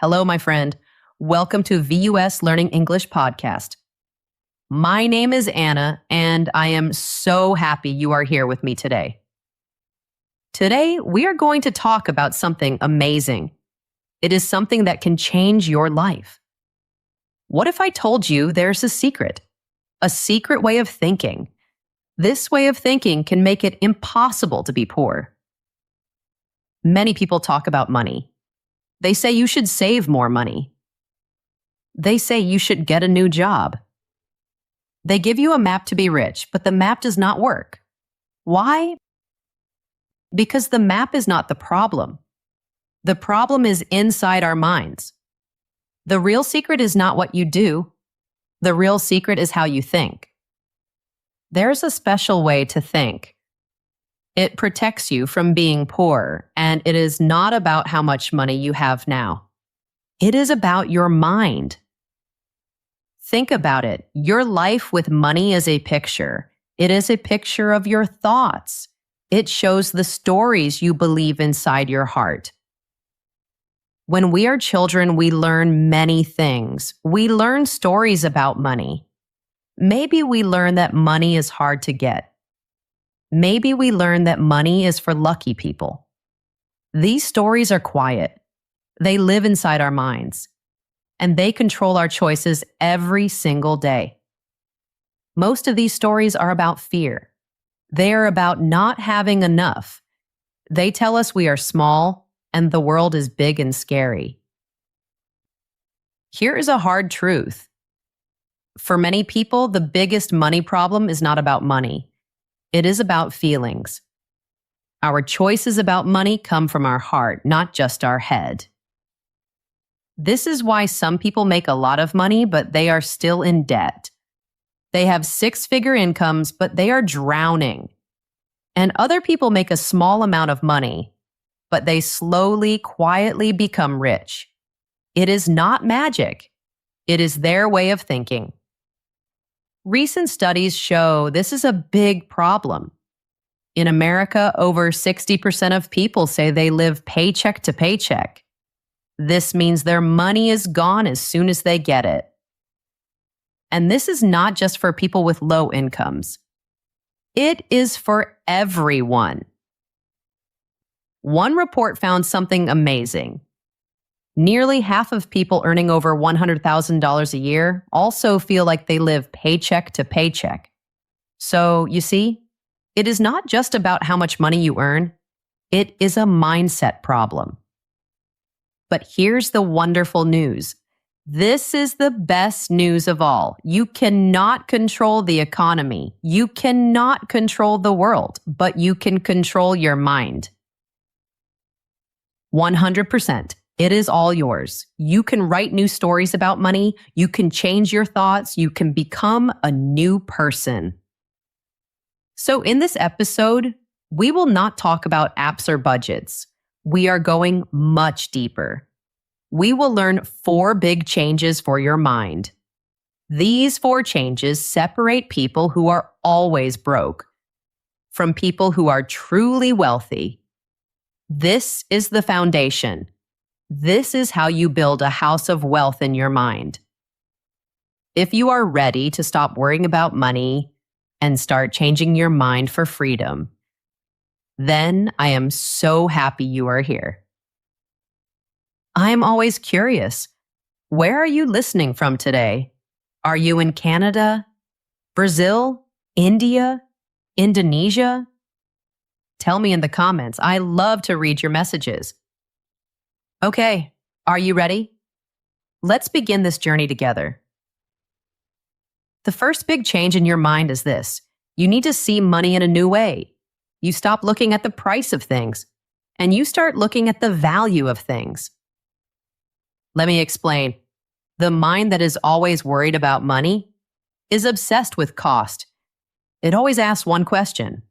Hello, my friend. Welcome to VUS Learning English podcast. My name is Anna, and I am so happy you are here with me today. Today, we are going to talk about something amazing. It is something that can change your life. What if I told you there's a secret way of thinking? This way of thinking can make it impossible to be poor. Many people talk about money. They say you should save more money. They say you should get a new job. They give you a map to be rich, but the map does not work. Why? Because the map is not the problem. The problem is inside our minds. The real secret is not what you do. The real secret is how you think. There's a special way to think. It protects you from being poor, and it is not about how much money you have now. It is about your mind. Think about it. Your life with money is a picture. It is a picture of your thoughts. It shows the stories you believe inside your heart. When we are children, we learn many things. We learn stories about money. Maybe we learn that money is hard to get. Maybe we learn that money is for lucky people. These stories are quiet. They live inside our minds, and they control our choices every single day. Most of these stories are about fear. They are about not having enough. They tell us we are small and the world is big and scary. Here is a hard truth. For many people, the biggest money problem is not about money. It is about feelings. Our choices about money come from our heart, not just our head. This is why some people make a lot of money, but they are still in debt. They have six-figure incomes, but they are drowning. And other people make a small amount of money, but they slowly, quietly become rich. It is not magic. It is their way of thinking. Recent studies show this is a big problem. In America, over 60% of people say they live paycheck to paycheck. This means their money is gone as soon as they get it. And this is not just for people with low incomes. It is for everyone. One report found something amazing. Nearly half of people earning over $100,000 a year also feel like they live paycheck to paycheck. So, you see, it is not just about how much money you earn. It is a mindset problem. But here's the wonderful news. This is the best news of all. You cannot control the economy. You cannot control the world, but you can control your mind. 100%. It is all yours. You can write new stories about money. You can change your thoughts. You can become a new person. So in this episode, we will not talk about apps or budgets. We are going much deeper. We will learn 4 big changes for your mind. These 4 changes separate people who are always broke from people who are truly wealthy. This is the foundation. This is how you build a house of wealth in your mind. If you are ready to stop worrying about money and start changing your mind for freedom, then I am so happy you are here. I am always curious. Where are you listening from today? Are you in Canada, Brazil, India, Indonesia? Tell me in the comments. I love to read your messages. Okay, are you ready? Let's begin this journey together. The first big change in your mind is this. You need to see money in a new way. You stop looking at the price of things, and you start looking at the value of things. Let me explain. The mind that is always worried about money is obsessed with cost. It always asks one question.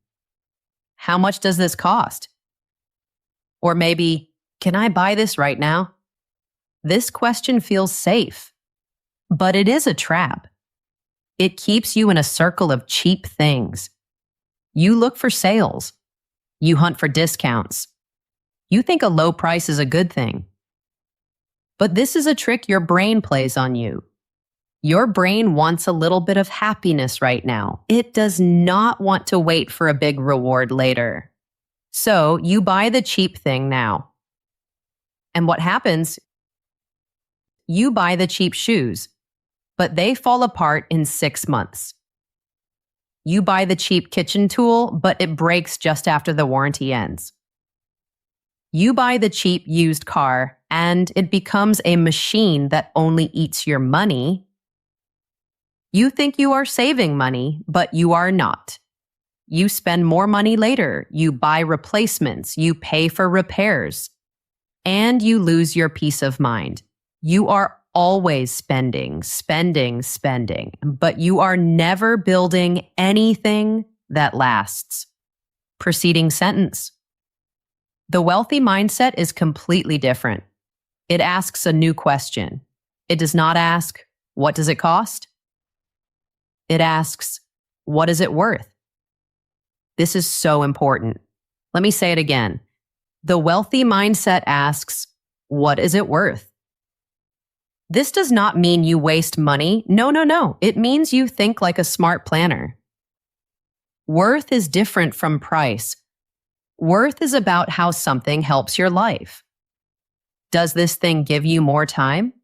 How much does this cost? Or maybe, can I buy this right now? This question feels safe, but it is a trap. It keeps you in a circle of cheap things. You look for sales. You hunt for discounts. You think a low price is a good thing. But this is a trick your brain plays on you. Your brain wants a little bit of happiness right now. It does not want to wait for a big reward later. So you buy the cheap thing now. And what happens? You buy the cheap shoes, but they fall apart in 6 months. You buy the cheap kitchen tool, but it breaks just after the warranty ends. You buy the cheap used car, and it becomes a machine that only eats your money. You think you are saving money, but you are not. You spend more money later. You buy replacements. You pay for repairs. And you lose your peace of mind. You are always spending, but you are never building anything that lasts. Preceding sentence. The wealthy mindset is completely different. It asks a new question. It does not ask, what does it cost? It asks, what is it worth? This is so important. Let me say it again. The wealthy mindset asks, what is it worth? This does not mean you waste money. No. It means you think like a smart planner. Worth is different from price. Worth is about how something helps your life. Does this thing give you more time?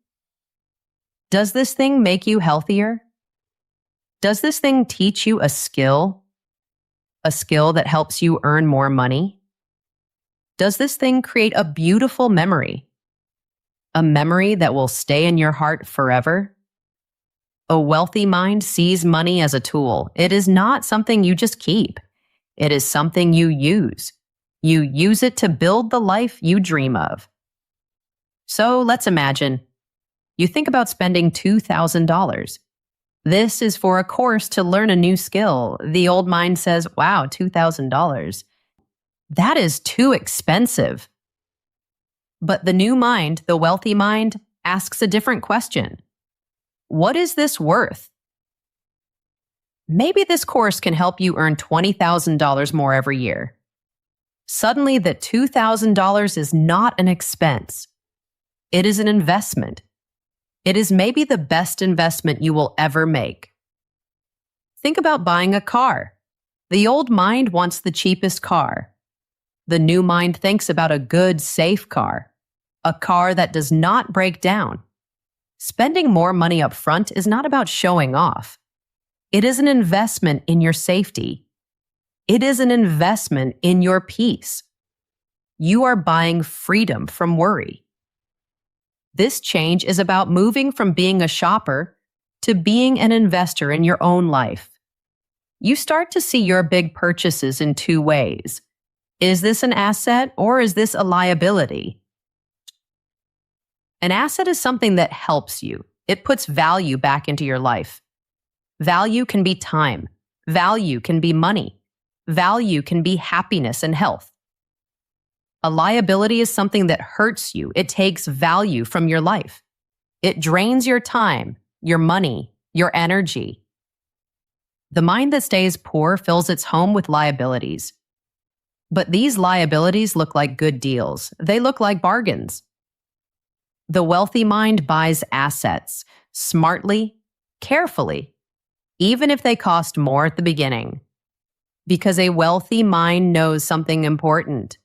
Does this thing make you healthier? Does this thing teach you a skill? A skill that helps you earn more money? Does this thing create a beautiful memory? A memory that will stay in your heart forever? A wealthy mind sees money as a tool. It is not something you just keep. It is something you use. You use it to build the life you dream of. So let's imagine you think about spending $2,000. This is for a course to learn a new skill. The old mind says, wow, $2,000. That is too expensive. But the new mind, the wealthy mind, asks a different question. What is this worth? Maybe this course can help you earn $20,000 more every year. Suddenly, the $2,000 is not an expense. It is an investment. It is maybe the best investment you will ever make. Think about buying a car. The old mind wants the cheapest car. The new mind thinks about a good, safe car. A car that does not break down. Spending more money up front is not about showing off. It is an investment in your safety. It is an investment in your peace. You are buying freedom from worry. This change is about moving from being a shopper to being an investor in your own life. You start to see your big purchases in two ways. Is this an asset or is this a liability? An asset is something that helps you. It puts value back into your life. Value can be time. Value can be money. Value can be happiness and health. A liability is something that hurts you. It takes value from your life. It drains your time, your money, your energy. The mind that stays poor fills its home with liabilities. But these liabilities look like good deals. They look like bargains. The wealthy mind buys assets smartly, carefully, even if they cost more at the beginning. Because a wealthy mind knows something important.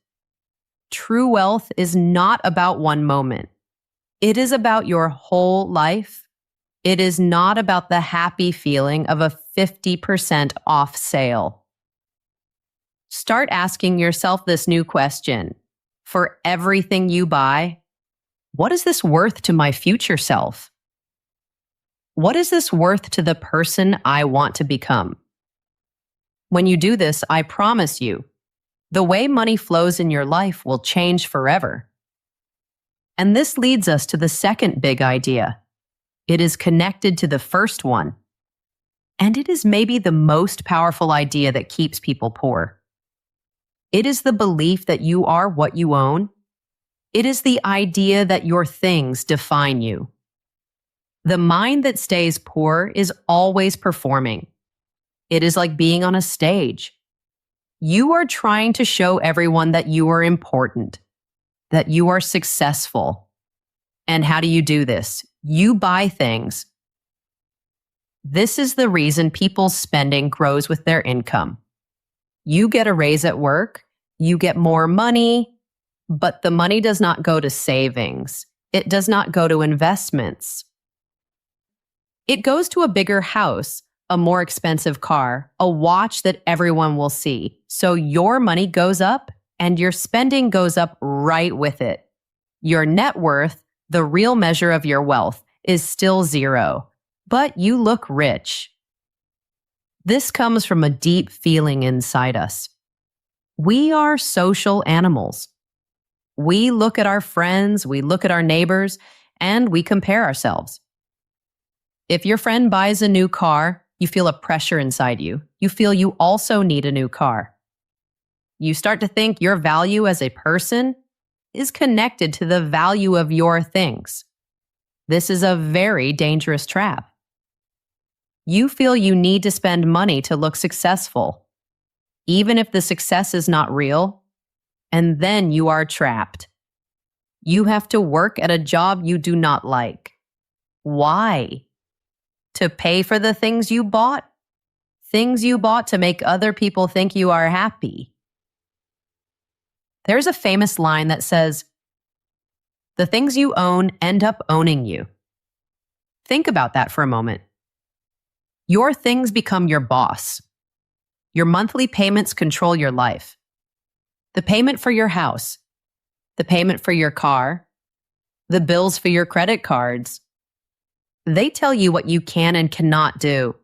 True wealth is not about one moment. It is about your whole life. It is not about the happy feeling of a 50% off sale. Start asking yourself this new question. For everything you buy, what is this worth to my future self? What is this worth to the person I want to become? When you do this, I promise you, the way money flows in your life will change forever. And this leads us to the second big idea. It is connected to the first one. And it is maybe the most powerful idea that keeps people poor. It is the belief that you are what you own. It is the idea that your things define you. The mind that stays poor is always performing. It is like being on a stage. You are trying to show everyone that you are important, that you are successful. And how do you do this? You buy things. This is the reason people's spending grows with their income. You get a raise at work, you get more money, but the money does not go to savings. It does not go to investments. It goes to a bigger house, a more expensive car, a watch that everyone will see. So your money goes up and your spending goes up right with it. Your net worth, the real measure of your wealth, is still zero, but you look rich. This comes from a deep feeling inside us. We are social animals. We look at our friends, we look at our neighbors, and we compare ourselves. If your friend buys a new car, you feel a pressure inside you. You feel you also need a new car. You start to think your value as a person is connected to the value of your things. This is a very dangerous trap. You feel you need to spend money to look successful, even if the success is not real, and then you are trapped. You have to work at a job you do not like. Why? To pay for the things you bought? Things you bought to make other people think you are happy. There's a famous line that says, "The things you own end up owning you." Think about that for a moment. Your things become your boss. Your monthly payments control your life. The payment for your house, the payment for your car, the bills for your credit cards. They tell you what you can and cannot do.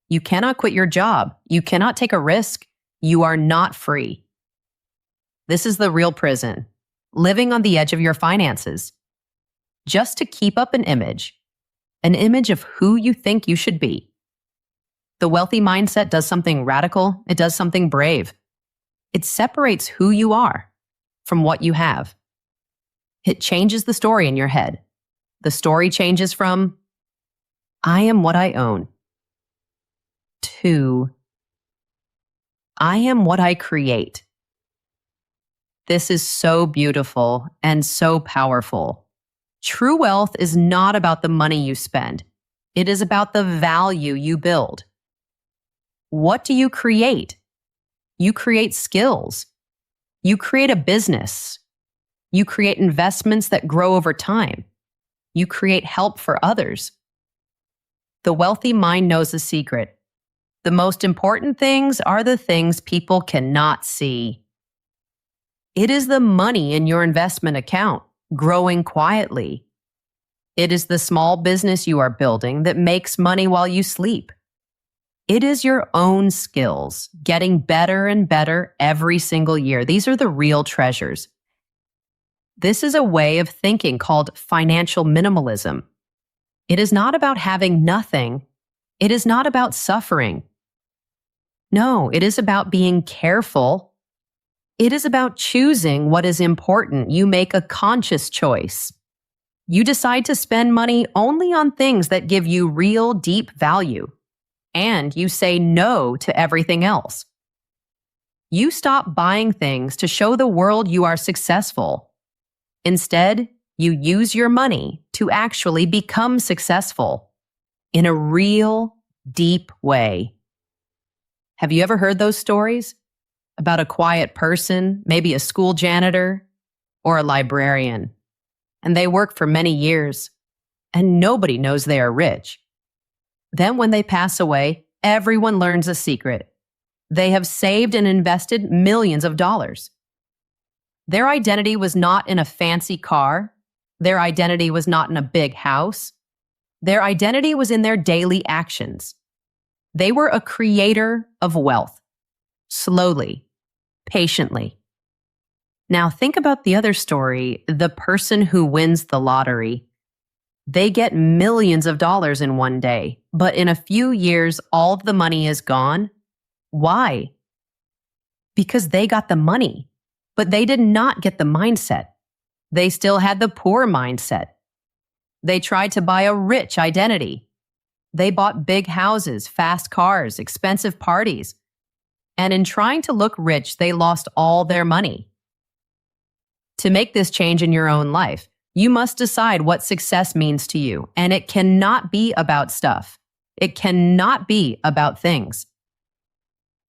You cannot quit your job. You cannot take a risk. You are not free. This is the real prison, living on the edge of your finances, just to keep up an image of who you think you should be. The wealthy mindset does something radical. It does something brave. It separates who you are from what you have. It changes the story in your head. The story changes from, "I am what I own," to, "I am what I create." This is so beautiful and so powerful. True wealth is not about the money you spend. It is about the value you build. What do you create? You create skills. You create a business. You create investments that grow over time. You create help for others. The wealthy mind knows a secret. The most important things are the things people cannot see. It is the money in your investment account growing quietly. It is the small business you are building that makes money while you sleep. It is your own skills getting better and better every single year. These are the real treasures. This is a way of thinking called financial minimalism. It is not about having nothing. It is not about suffering. No, it is about being careful. It is about choosing what is important. You make a conscious choice. You decide to spend money only on things that give you real, deep value. And you say no to everything else. You stop buying things to show the world you are successful. Instead, you use your money to actually become successful in a real, deep way. Have you ever heard those stories about a quiet person, maybe a school janitor or a librarian, and they work for many years and nobody knows they are rich? Then when they pass away, everyone learns a secret. They have saved and invested millions of dollars. Their identity was not in a fancy car. Their identity was not in a big house. Their identity was in their daily actions. They were a creator of wealth, slowly, patiently. Now think about the other story, the person who wins the lottery. They get millions of dollars in one day, but in a few years, all of the money is gone. Why? Because they got the money, but they did not get the mindset. They still had the poor mindset. They tried to buy a rich identity. They bought big houses, fast cars, expensive parties. And in trying to look rich, they lost all their money. To make this change in your own life, You must decide what success means to you, and it cannot be about stuff. It cannot be about things.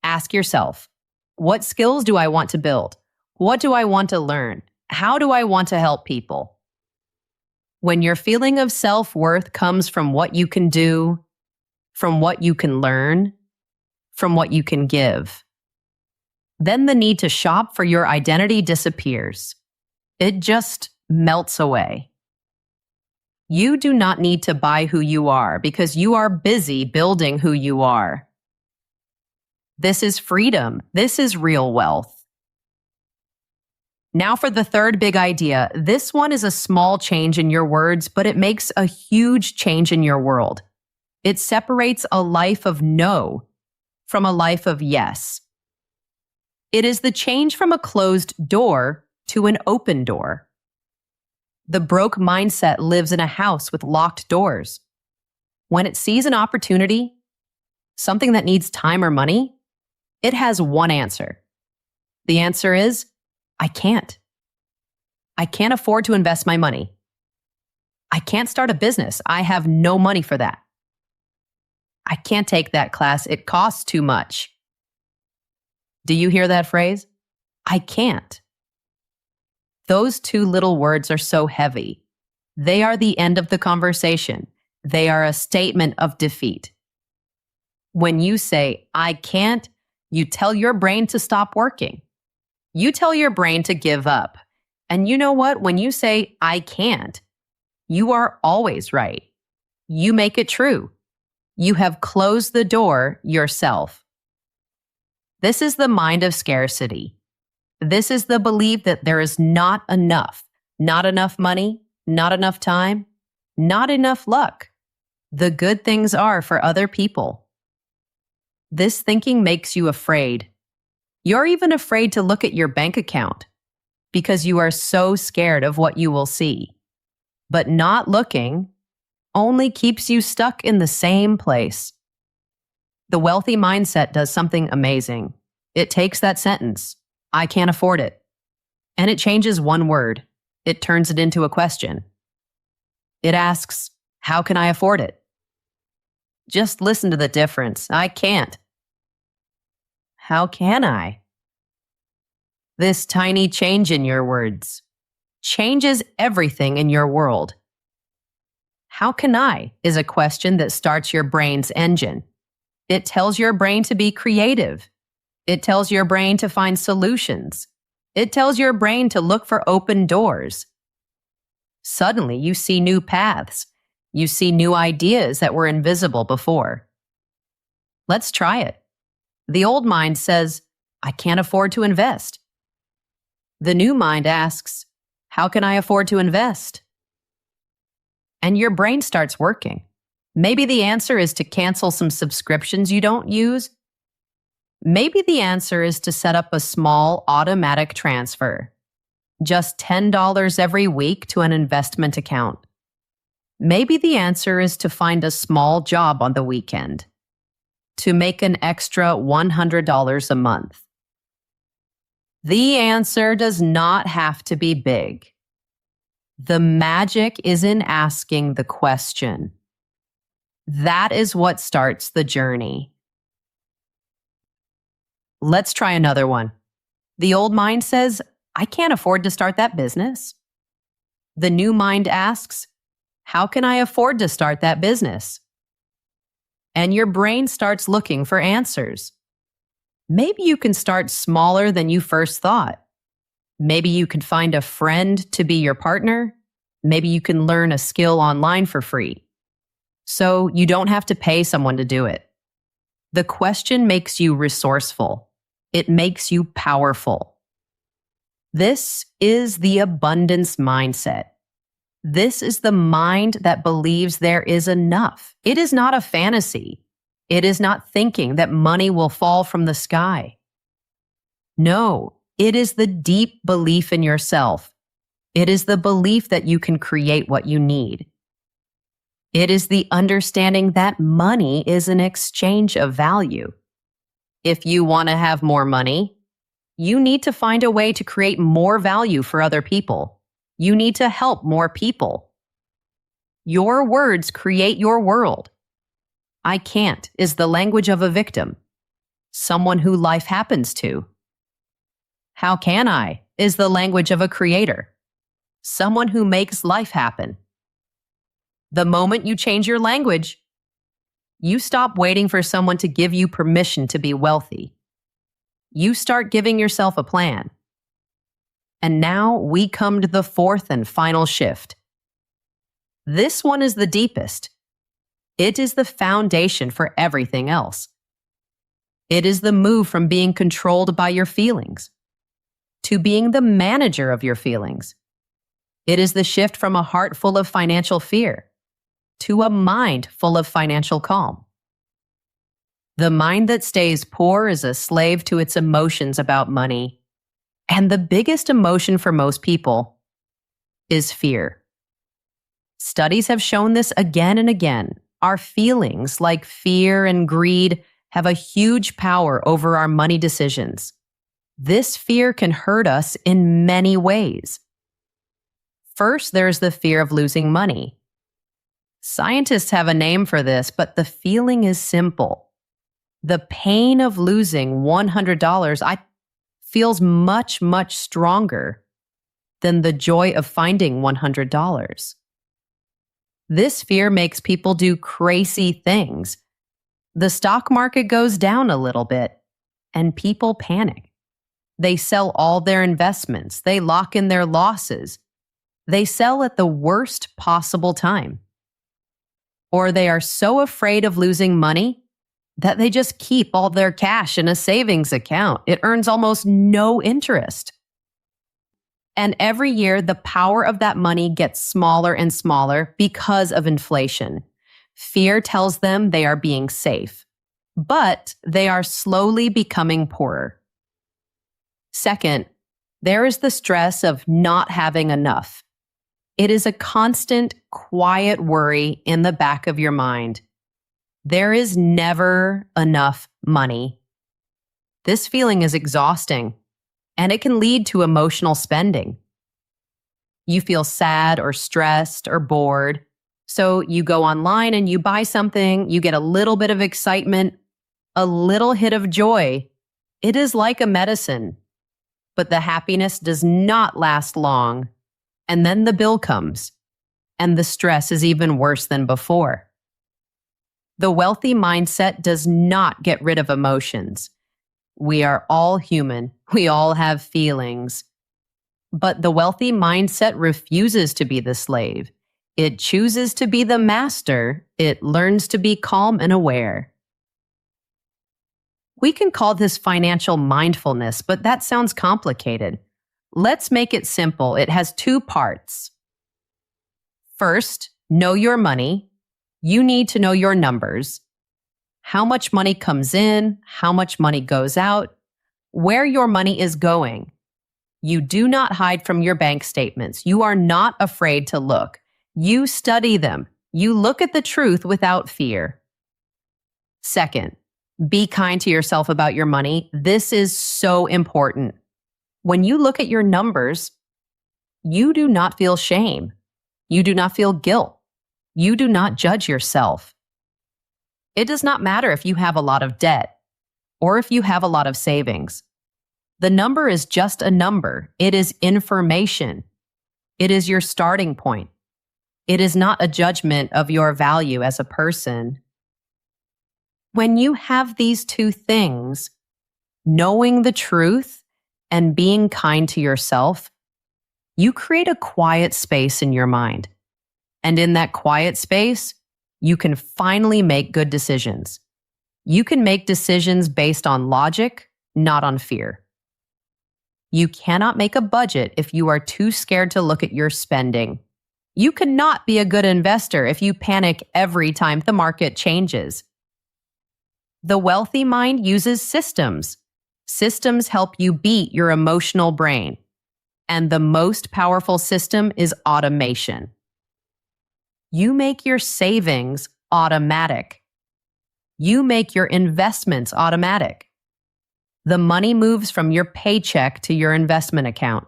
Ask yourself, what skills do I want to build? What do I want to learn? How do I want to help people? When your feeling of self-worth comes from what you can do, from what you can learn, from what you can give, then the need to shop for your identity disappears. It just melts away. You do not need to buy who you are because you are busy building who you are. This is freedom. This is real wealth. Now for the third big idea. This one is a small change in your words, but it makes a huge change in your world. It separates a life of no from a life of yes. It is the change from a closed door to an open door. The broke mindset lives in a house with locked doors. When it sees an opportunity, something that needs time or money, it has one answer. The answer is, I can't. I can't afford to invest my money. I can't start a business. I have no money for that. I can't take that class. It costs too much. Do you hear that phrase? I can't. Those two little words are so heavy. They are the end of the conversation. They are a statement of defeat. When you say, I can't, you tell your brain to stop working. You tell your brain to give up. And you know what? When you say, I can't, you are always right. You make it true. You have closed the door yourself. This is the mind of scarcity. This is the belief that there is not enough money, not enough time, not enough luck. The good things are for other people. This thinking makes you afraid. You're even afraid to look at your bank account because you are so scared of what you will see. But not looking only keeps you stuck in the same place. The wealthy mindset does something amazing. It takes that sentence, I can't afford it, and it changes one word. It turns it into a question. It asks, how can I afford it? Just listen to the difference. I can't. How can I? This tiny change in your words changes everything in your world. How can I is a question that starts your brain's engine. It tells your brain to be creative. It tells your brain to find solutions. It tells your brain to look for open doors. Suddenly, you see new paths. You see new ideas that were invisible before. Let's try it. The old mind says, I can't afford to invest. The new mind asks, how can I afford to invest? And your brain starts working. Maybe the answer is to cancel some subscriptions you don't use. Maybe the answer is to set up a small automatic transfer. Just $10 every week to an investment account. Maybe the answer is to find a small job on the weekend. To make an extra $100 a month. The answer does not have to be big. The magic is in asking the question. That is what starts the journey. Let's try another one. The old mind says, I can't afford to start that business. The new mind asks, how can I afford to start that business? And your brain starts looking for answers. Maybe you can start smaller than you first thought. Maybe you can find a friend to be your partner. Maybe you can learn a skill online for free. So you don't have to pay someone to do it. The question makes you resourceful. It makes you powerful. This is the abundance mindset. This is the mind that believes there is enough. It is not a fantasy. It is not thinking that money will fall from the sky. No, it is the deep belief in yourself. It is the belief that you can create what you need. It is the understanding that money is an exchange of value. If you want to have more money, you need to find a way to create more value for other people. You need to help more people. Your words create your world. I can't is the language of a victim, someone who life happens to. How can I is the language of a creator, someone who makes life happen. The moment you change your language, you stop waiting for someone to give you permission to be wealthy. You start giving yourself a plan. And now we come to the fourth and final shift. This one is the deepest. It is the foundation for everything else. It is the move from being controlled by your feelings to being the manager of your feelings. It is the shift from a heart full of financial fear to a mind full of financial calm. The mind that stays poor is a slave to its emotions about money. And the biggest emotion for most people is fear. Studies have shown this again and again. Our feelings, like fear and greed, have a huge power over our money decisions. This fear can hurt us in many ways. First, there's the fear of losing money. Scientists have a name for this, but the feeling is simple. The pain of losing $100 feels much, much stronger than the joy of finding $100. This fear makes people do crazy things. The stock market goes down a little bit, and people panic. They sell all their investments. They lock in their losses. They sell at the worst possible time. Or they are so afraid of losing money that they just keep all their cash in a savings account. It earns almost no interest. And every year, the power of that money gets smaller and smaller because of inflation. Fear tells them they are being safe, but they are slowly becoming poorer. Second, there is the stress of not having enough. It is a constant, quiet worry in the back of your mind. There is never enough money. This feeling is exhausting, and it can lead to emotional spending. You feel sad or stressed or bored, so you go online and you buy something, you get a little bit of excitement, a little hit of joy. It is like a medicine, but the happiness does not last long, and then the bill comes, and the stress is even worse than before. The wealthy mindset does not get rid of emotions. We are all human. We all have feelings. But the wealthy mindset refuses to be the slave. It chooses to be the master. It learns to be calm and aware. We can call this financial mindfulness, but that sounds complicated. Let's make it simple. It has two parts. First, know your money. You need to know your numbers. How much money comes in, how much money goes out, where your money is going. You do not hide from your bank statements. You are not afraid to look. You study them. You look at the truth without fear. Second, be kind to yourself about your money. This is so important. When you look at your numbers, you do not feel shame. You do not feel guilt. You do not judge yourself. It does not matter if you have a lot of debt or if you have a lot of savings. The number is just a number. It is information. It is your starting point. It is not a judgment of your value as a person. When you have these two things, knowing the truth and being kind to yourself, you create a quiet space in your mind. And in that quiet space, you can finally make good decisions. You can make decisions based on logic, not on fear. You cannot make a budget if you are too scared to look at your spending. You cannot be a good investor if you panic every time the market changes. The wealthy mind uses systems. Systems help you beat your emotional brain. And the most powerful system is automation. You make your savings automatic. You make your investments automatic. The money moves from your paycheck to your investment account.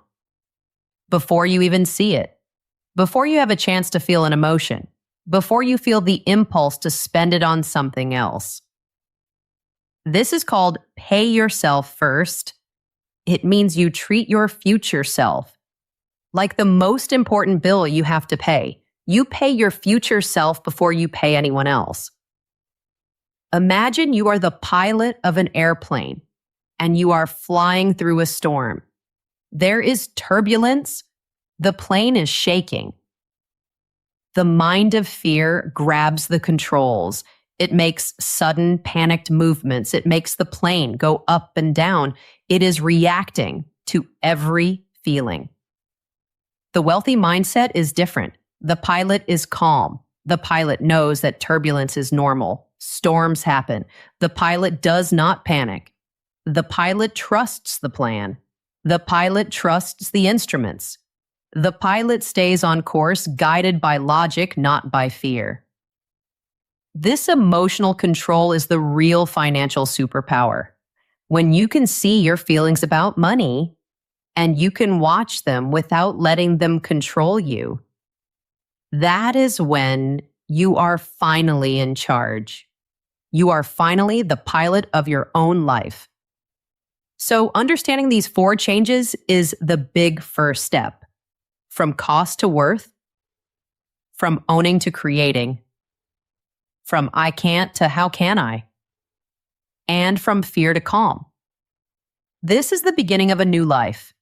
before you even see it, before you have a chance to feel an emotion, before you feel the impulse to spend it on something else. This is called pay yourself first. It means you treat your future self like the most important bill you have to pay. You pay your future self before you pay anyone else. Imagine you are the pilot of an airplane and you are flying through a storm. There is turbulence. The plane is shaking. The mind of fear grabs the controls. It makes sudden panicked movements. It makes the plane go up and down. It is reacting to every feeling. The wealthy mindset is different. The pilot is calm. The pilot knows that turbulence is normal. Storms happen. The pilot does not panic. The pilot trusts the plan. The pilot trusts the instruments. The pilot stays on course, guided by logic, not by fear. This emotional control is the real financial superpower. When you can see your feelings about money and you can watch them without letting them control you, that is when you are finally in charge. You are finally the pilot of your own life. So understanding these 4 changes is the big first step. From cost to worth, from owning to creating, from I can't to how can I, and from fear to calm. This is the beginning of a new life.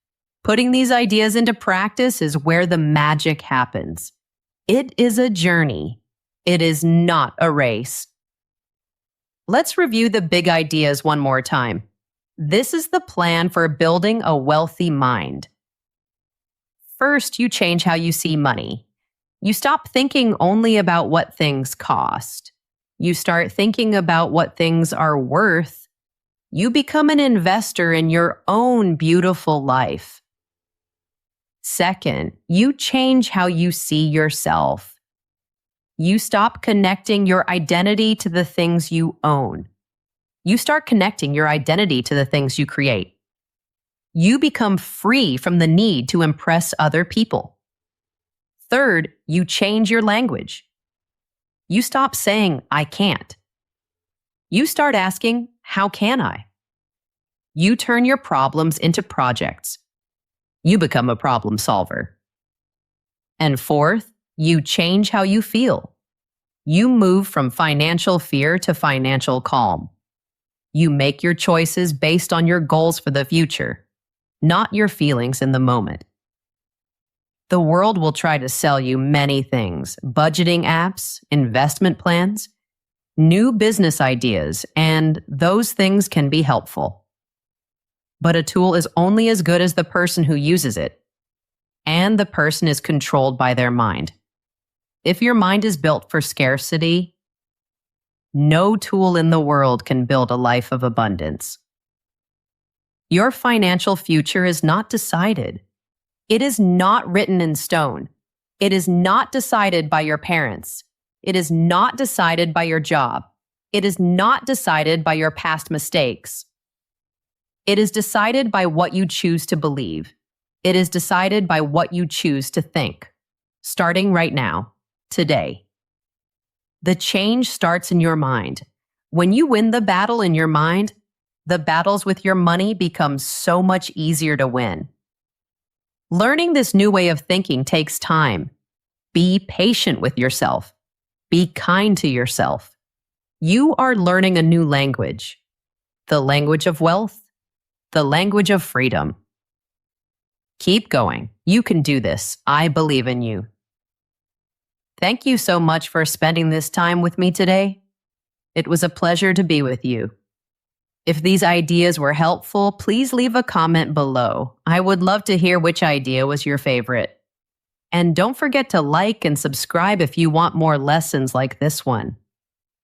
Putting these ideas into practice is where the magic happens. It is a journey. It is not a race. Let's review the big ideas one more time. This is the plan for building a wealthy mind. First, you change how you see money. You stop thinking only about what things cost. You start thinking about what things are worth. You become an investor in your own beautiful life. Second, you change how you see yourself. You stop connecting your identity to the things you own. You start connecting your identity to the things you create. You become free from the need to impress other people. Third, you change your language. You stop saying, I can't. You start asking, how can I? You turn your problems into projects. You become a problem solver. And fourth, you change how you feel. You move from financial fear to financial calm. You make your choices based on your goals for the future, not your feelings in the moment. The world will try to sell you many things: budgeting apps, investment plans, new business ideas, and those things can be helpful. But a tool is only as good as the person who uses it, and the person is controlled by their mind. If your mind is built for scarcity, no tool in the world can build a life of abundance. Your financial future is not decided. It is not written in stone. It is not decided by your parents. It is not decided by your job. It is not decided by your past mistakes. It is decided by what you choose to believe. It is decided by what you choose to think, starting right now, today. The change starts in your mind. When you win the battle in your mind, the battles with your money become so much easier to win. Learning this new way of thinking takes time. Be patient with yourself. Be kind to yourself. You are learning a new language, the language of wealth, the language of freedom. Keep going. You can do this. I believe in you. Thank you so much for spending this time with me today. It was a pleasure to be with you. If these ideas were helpful, please leave a comment below. I would love to hear which idea was your favorite. And don't forget to like and subscribe if you want more lessons like this one.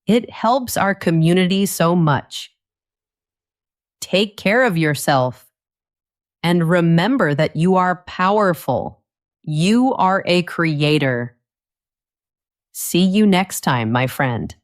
It helps our community so much. Take care of yourself. And remember that you are powerful. You are a creator. See you next time, my friend.